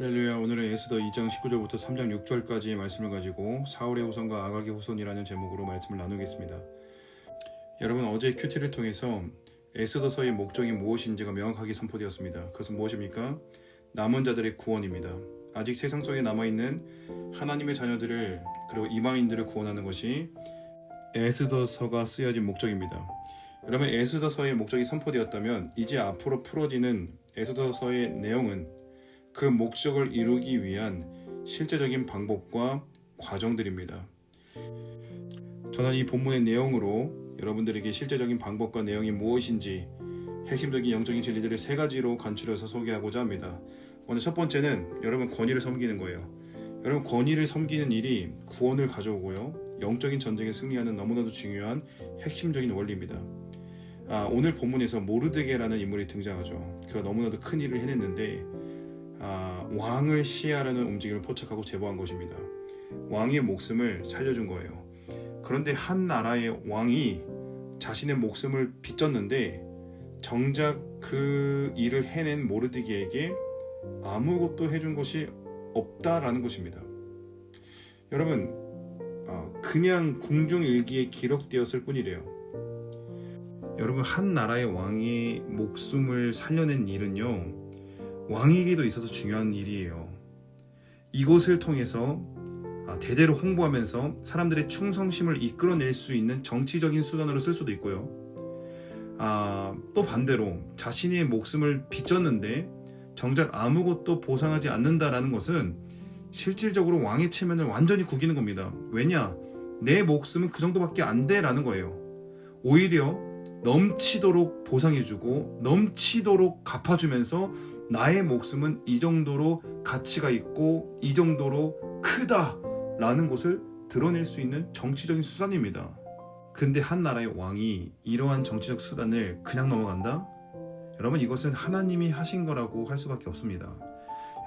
할렐루야. 오늘은 에스더 2장 19절부터 3장 6절까지의 말씀을 가지고 사울의 후손과 아각의 후손이라는 제목으로 말씀을 나누겠습니다. 여러분, 어제 큐티를 통해서 에스더서의 목적이 무엇인지가 명확하게 선포되었습니다. 그것은 무엇입니까? 남은 자들의 구원입니다. 아직 세상 속에 남아있는 하나님의 자녀들을 그리고 이방인들을 구원하는 것이 에스더서가 쓰여진 목적입니다. 여러분, 에스더서의 목적이 선포되었다면 이제 앞으로 풀어지는 에스더서의 내용은 그 목적을 이루기 위한 실제적인 방법과 과정들입니다. 저는 이 본문의 내용으로 여러분들에게 실제적인 방법과 내용이 무엇인지 핵심적인 영적인 진리들을 세 가지로 간추려서 소개하고자 합니다. 먼저 첫 번째는 여러분 권위를 섬기는 거예요. 여러분, 권위를 섬기는 일이 구원을 가져오고요, 영적인 전쟁에 승리하는 너무나도 중요한 핵심적인 원리입니다. 오늘 본문에서 모르드게라는 인물이 등장하죠. 그가 너무나도 큰 일을 해냈는데 왕을 시해하려는 움직임을 포착하고 제보한 것입니다. 왕의 목숨을 살려준 거예요. 그런데 한 나라의 왕이 자신의 목숨을 빚졌는데 정작 그 일을 해낸 모르드게에게 아무것도 해준 것이 없다라는 것입니다. 여러분, 그냥 궁중일기에 기록되었을 뿐이래요. 여러분, 한 나라의 왕이 목숨을 살려낸 일은요, 왕에게도 있어서 중요한 일이에요. 이것을 통해서 대대로 홍보하면서 사람들의 충성심을 이끌어낼 수 있는 정치적인 수단으로 쓸 수도 있고요. 또 반대로 자신의 목숨을 빚졌는데 정작 아무것도 보상하지 않는다라는 것은 실질적으로 왕의 체면을 완전히 구기는 겁니다. 왜냐? 내 목숨은 그 정도밖에 안 돼라는 거예요. 오히려 넘치도록 보상해주고 넘치도록 갚아주면서 나의 목숨은 이 정도로 가치가 있고 이 정도로 크다라는 것을 드러낼 수 있는 정치적인 수단입니다. 근데 한 나라의 왕이 이러한 정치적 수단을 그냥 넘어간다? 여러분, 이것은 하나님이 하신 거라고 할 수밖에 없습니다.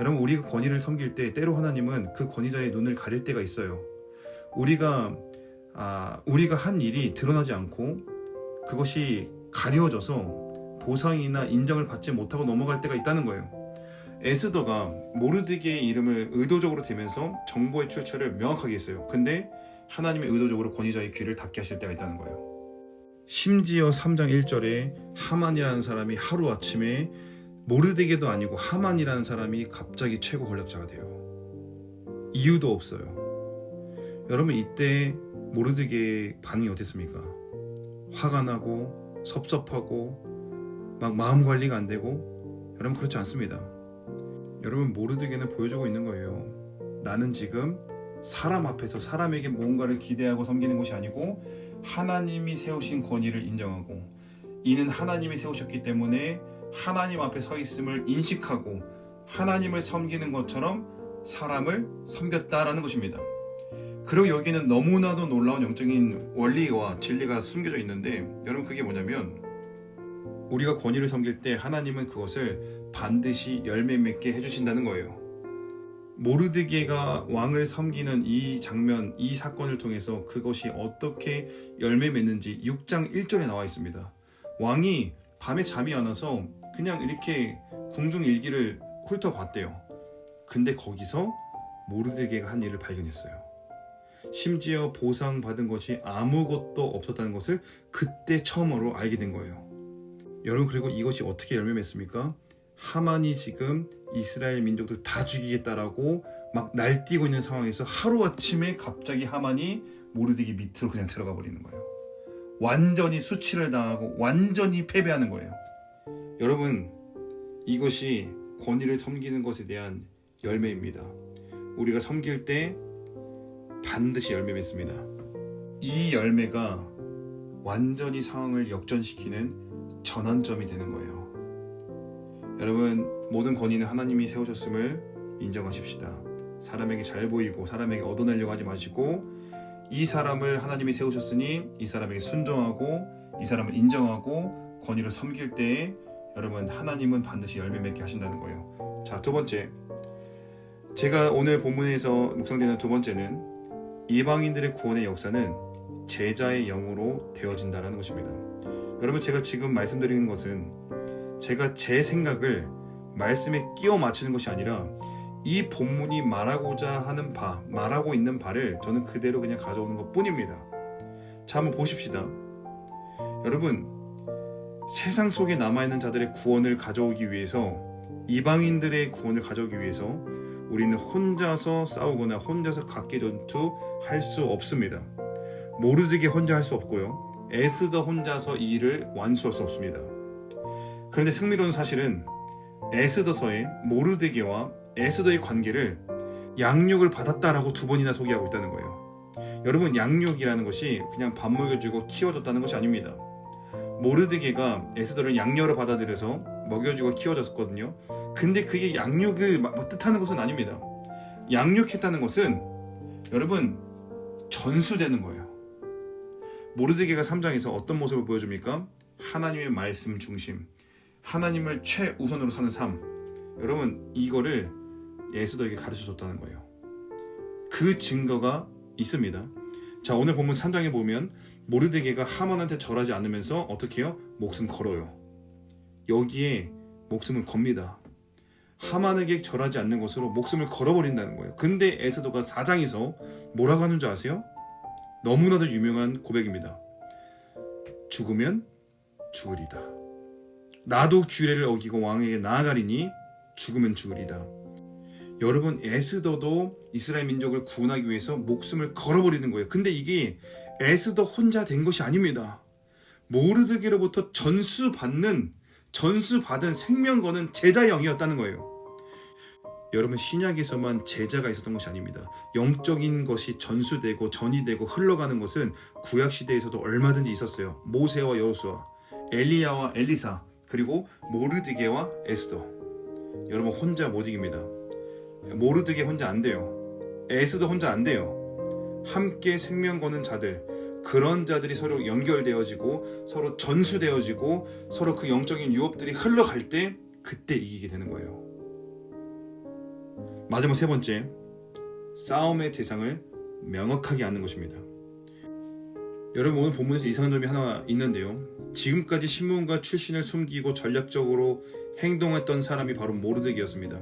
여러분, 우리가 권위를 섬길 때 때로 하나님은 그 권위자의 눈을 가릴 때가 있어요. 우리가 한 일이 드러나지 않고 그것이 가려져서 보상이나 인정을 받지 못하고 넘어갈 때가 있다는 거예요. 에스더가 모르드게의 이름을 의도적으로 대면서 정보의 출처를 명확하게 했어요. 근데 하나님의 의도적으로 권위자의 귀를 닫게 하실 때가 있다는 거예요. 심지어 3장 1절에 하만이라는 사람이 하루아침에 모르드게도 아니고 하만이라는 사람이 갑자기 최고 권력자가 돼요. 이유도 없어요. 여러분, 이때 모르드게의 반응이 어땠습니까? 화가 나고 섭섭하고 막 마음 관리가 안 되고. 여러분, 그렇지 않습니다. 여러분, 모르드게는 보여주고 있는 거예요. 나는 지금 사람 앞에서 사람에게 뭔가를 기대하고 섬기는 것이 아니고 하나님이 세우신 권위를 인정하고, 이는 하나님이 세우셨기 때문에 하나님 앞에 서 있음을 인식하고 하나님을 섬기는 것처럼 사람을 섬겼다라는 것입니다. 그리고 여기는 너무나도 놀라운 영적인 원리와 진리가 숨겨져 있는데, 여러분, 그게 뭐냐면 우리가 권위를 섬길 때 하나님은 그것을 반드시 열매 맺게 해주신다는 거예요. 모르드게가 왕을 섬기는 이 장면, 이 사건을 통해서 그것이 어떻게 열매 맺는지 6장 1절에 나와 있습니다. 왕이 밤에 잠이 안 와서 그냥 이렇게 궁중일기를 훑어봤대요. 근데 거기서 모르드게가 한 일을 발견했어요. 심지어 보상받은 것이 아무것도 없었다는 것을 그때 처음으로 알게 된 거예요. 여러분, 그리고 이것이 어떻게 열매 맺습니까? 하만이 지금 이스라엘 민족들 다 죽이겠다라고 막 날뛰고 있는 상황에서 하루아침에 갑자기 하만이 모르드게 밑으로 그냥 들어가 버리는 거예요. 완전히 수치를 당하고 완전히 패배하는 거예요. 여러분, 이것이 권위를 섬기는 것에 대한 열매입니다. 우리가 섬길 때 반드시 열매 맺습니다. 이 열매가 완전히 상황을 역전시키는 전환점이 되는 거예요. 여러분, 모든 권위는 하나님이 세우셨음을 인정하십시다. 사람에게 잘 보이고 사람에게 얻어내려고 하지 마시고, 이 사람을 하나님이 세우셨으니 이 사람에게 순종하고 이 사람을 인정하고 권위를 섬길 때에 여러분, 하나님은 반드시 열매 맺게 하신다는 거예요. 자, 두 번째, 제가 오늘 본문에서 묵상되는 두 번째는 이방인들의 구원의 역사는 제자의 영으로 되어진다는 것입니다. 여러분, 제가 지금 말씀드리는 것은 제가 제 생각을 말씀에 끼워 맞추는 것이 아니라 이 본문이 말하고자 하는 바, 말하고 있는 바를 저는 그대로 그냥 가져오는 것 뿐입니다. 자, 한번 보십시다. 여러분, 세상 속에 남아있는 자들의 구원을 가져오기 위해서, 이방인들의 구원을 가져오기 위해서 우리는 혼자서 싸우거나 혼자서 각계 전투할 수 없습니다. 모르드게 혼자 할 수 없고요, 에스더 혼자서 이 일을 완수할 수 없습니다. 그런데 흥미로운 사실은 에스더서에 모르드게와 에스더의 관계를 양육을 받았다라고 2번이나 소개하고 있다는 거예요. 여러분, 양육이라는 것이 그냥 밥 먹여주고 키워줬다는 것이 아닙니다. 모르드게가 에스더를 양녀로 받아들여서 먹여주고 키워줬거든요. 근데 그게 양육을 뜻하는 것은 아닙니다. 양육했다는 것은 여러분, 전수되는 거예요. 모르드게가 3장에서 어떤 모습을 보여줍니까? 하나님의 말씀 중심, 하나님을 최우선으로 사는 삶. 여러분, 이거를 에스더에게 가르쳐줬다는 거예요. 그 증거가 있습니다. 자, 오늘 본문 3장에 보면 모르드게가 하만한테 절하지 않으면서 어떻게 해요? 목숨 걸어요. 여기에 목숨을 겁니다. 하만에게 절하지 않는 것으로 목숨을 걸어버린다는 거예요. 근데 에스더가 4장에서 뭐라고 하는 줄 아세요? 너무나도 유명한 고백입니다. 죽으면 죽으리다. 나도 규례를 어기고 왕에게 나아가리니 죽으면 죽으리다. 여러분, 에스더도 이스라엘 민족을 구원하기 위해서 목숨을 걸어버리는 거예요. 근데 이게 에스더 혼자 된 것이 아닙니다. 모르드게로부터 전수받은 생명 거는 제자의 영이었다는 거예요. 여러분, 신약에서만 제자가 있었던 것이 아닙니다. 영적인 것이 전수되고 전이되고 흘러가는 것은 구약시대에서도 얼마든지 있었어요. 모세와 여호수아, 엘리야와 엘리사, 그리고 모르드게와 에스더. 여러분, 혼자 못 이깁니다. 모르드게 혼자 안 돼요. 에스더 혼자 안 돼요. 함께 생명 거는 자들, 그런 자들이 서로 연결되어지고 서로 전수되어지고 서로 그 영적인 유업들이 흘러갈 때 그때 이기게 되는 거예요. 마지막 3번째, 싸움의 대상을 명확하게 아는 것입니다. 여러분, 오늘 본문에서 이상한 점이 하나 있는데요. 지금까지 신문가 출신을 숨기고 전략적으로 행동했던 사람이 바로 모르드게였습니다.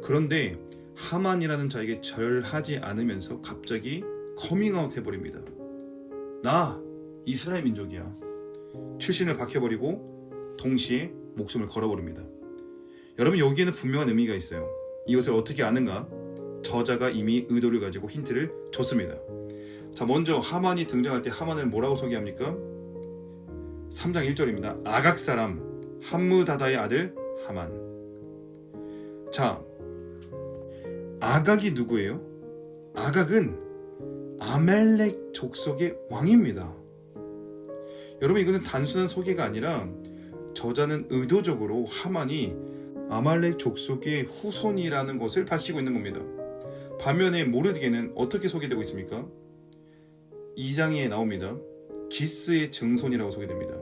그런데 하만이라는 자에게 절하지 않으면서 갑자기 커밍아웃 해버립니다. 나 이스라엘 민족이야. 출신을 박혀버리고 동시에 목숨을 걸어버립니다. 여러분, 여기에는 분명한 의미가 있어요. 이것을 어떻게 아는가? 저자가 이미 의도를 가지고 힌트를 줬습니다. 자, 먼저 하만이 등장할 때 하만을 뭐라고 소개합니까? 3장 1절입니다. 아각 사람 함무다다의 아들 하만. 자, 아각이 누구예요? 아각은 아멜렉 족속의 왕입니다. 여러분, 이거는 단순한 소개가 아니라 저자는 의도적으로 하만이 아말렉 족속의 후손이라는 것을 밝히고 있는 겁니다. 반면에 모르드게는 어떻게 소개되고 있습니까? 2장에 나옵니다. 기스의 증손이라고 소개됩니다.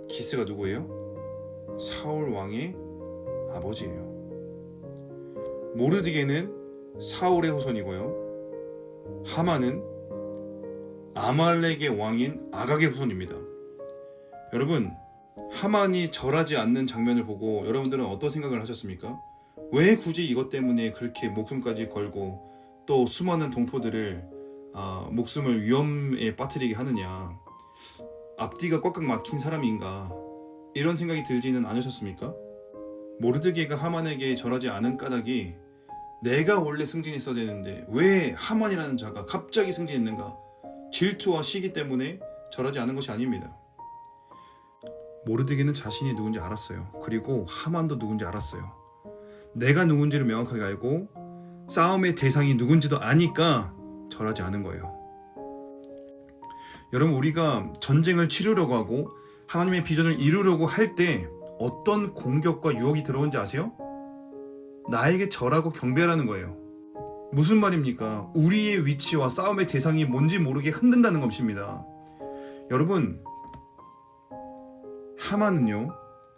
기스가 누구예요? 사울 왕의 아버지예요. 모르드게는 사울의 후손이고요, 하만은 아말렉의 왕인 아각의 후손입니다. 여러분, 하만이 절하지 않는 장면을 보고 여러분들은 어떤 생각을 하셨습니까? 왜 굳이 이것 때문에 그렇게 목숨까지 걸고 또 수많은 동포들을 목숨을 위험에 빠뜨리게 하느냐, 앞뒤가 꽉꽉 막힌 사람인가, 이런 생각이 들지는 않으셨습니까? 모르드게가 하만에게 절하지 않은 까닭이 내가 원래 승진했어야 되는데 왜 하만이라는 자가 갑자기 승진했는가, 질투와 시기 때문에 절하지 않은 것이 아닙니다. 모르드게는 자신이 누군지 알았어요. 그리고 하만도 누군지 알았어요. 내가 누군지를 명확하게 알고 싸움의 대상이 누군지도 아니까 절하지 않은 거예요. 여러분, 우리가 전쟁을 치르려고 하고 하나님의 비전을 이루려고 할 때 어떤 공격과 유혹이 들어오는지 아세요? 나에게 절하고 경배하라는 거예요. 무슨 말입니까? 우리의 위치와 싸움의 대상이 뭔지 모르게 흔든다는 것입니다. 여러분, 하만은요,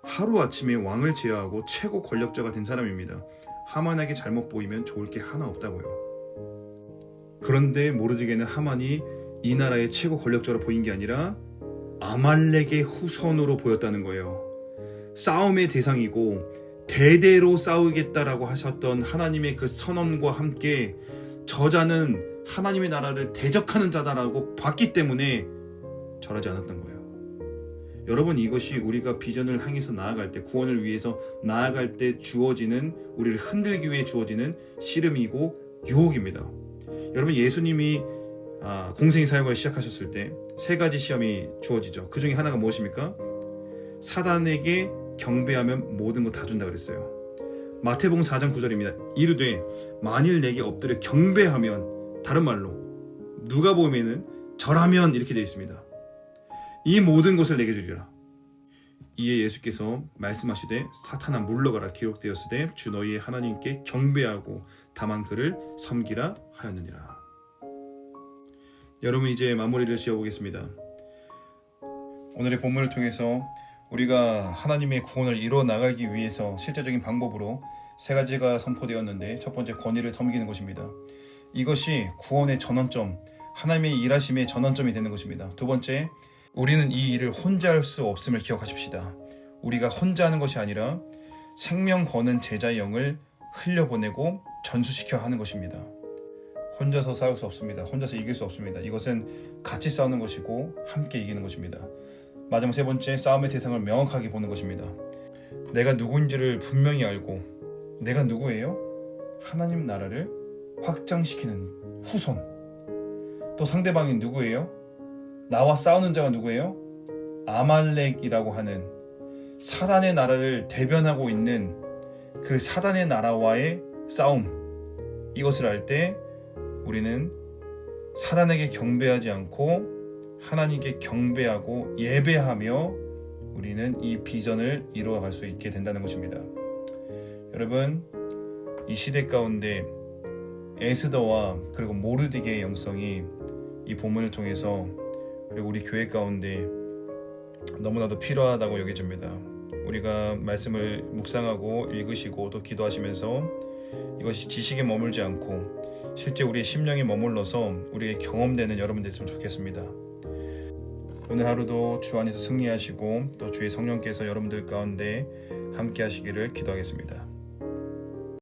하루아침에 왕을 제어하고 최고 권력자가 된 사람입니다. 하만에게 잘못 보이면 좋을 게 하나 없다고요. 그런데 모르드게는 하만이 이 나라의 최고 권력자로 보인 게 아니라 아말렉의 후손으로 보였다는 거예요. 싸움의 대상이고 대대로 싸우겠다라고 하셨던 하나님의 그 선언과 함께 저자는 하나님의 나라를 대적하는 자다라고 봤기 때문에 절하지 않았던 거예요. 여러분, 이것이 우리가 비전을 향해서 나아갈 때, 구원을 위해서 나아갈 때 주어지는, 우리를 흔들기 위해 주어지는 씨름이고 유혹입니다. 여러분, 예수님이 공생의 사역을 시작하셨을 때 세 가지 시험이 주어지죠. 그 중에 하나가 무엇입니까? 사단에게 경배하면 모든 거 다 준다 그랬어요. 마태복음 4장 9절입니다. 이르되 만일 내게 엎드려 경배하면, 다른 말로 누가복음에는 절하면 이렇게 되어 있습니다. 이 모든 것을 내게 주리라. 이에 예수께서 말씀하시되 사탄아 물러가라, 기록되었으되 주 너희의 하나님께 경배하고 다만 그를 섬기라 하였느니라. 여러분, 이제 마무리를 지어보겠습니다. 오늘의 본문을 통해서 우리가 하나님의 구원을 이루어 나가기 위해서 실제적인 방법으로 세 가지가 선포되었는데, 첫 번째, 권위를 섬기는 것입니다. 이것이 구원의 전원점, 하나님의 일하심의 전원점이 되는 것입니다. 두 번째, 우리는 이 일을 혼자 할 수 없음을 기억하십시다. 우리가 혼자 하는 것이 아니라 생명 거는 제자의 영을 흘려보내고 전수시켜 하는 것입니다. 혼자서 싸울 수 없습니다. 혼자서 이길 수 없습니다. 이것은 같이 싸우는 것이고 함께 이기는 것입니다. 마지막 세 번째, 싸움의 대상을 명확하게 보는 것입니다. 내가 누구인지를 분명히 알고, 내가 누구예요? 하나님 나라를 확장시키는 후손. 또 상대방이 누구예요? 나와 싸우는 자가 누구예요? 아말렉이라고 하는 사단의 나라를 대변하고 있는 그 사단의 나라와의 싸움. 이것을 알 때 우리는 사단에게 경배하지 않고 하나님께 경배하고 예배하며 우리는 이 비전을 이루어갈 수 있게 된다는 것입니다. 여러분, 이 시대 가운데 에스더와 그리고 모르드게의 영성이 이 본문을 통해서 그리고 우리 교회 가운데 너무나도 필요하다고 여겨집니다. 우리가 말씀을 묵상하고 읽으시고 또 기도하시면서 이것이 지식에 머물지 않고 실제 우리의 심령에 머물러서 우리의 경험되는 여러분 됐으면 좋겠습니다. 오늘 하루도 주 안에서 승리하시고 또 주의 성령께서 여러분들 가운데 함께 하시기를 기도하겠습니다.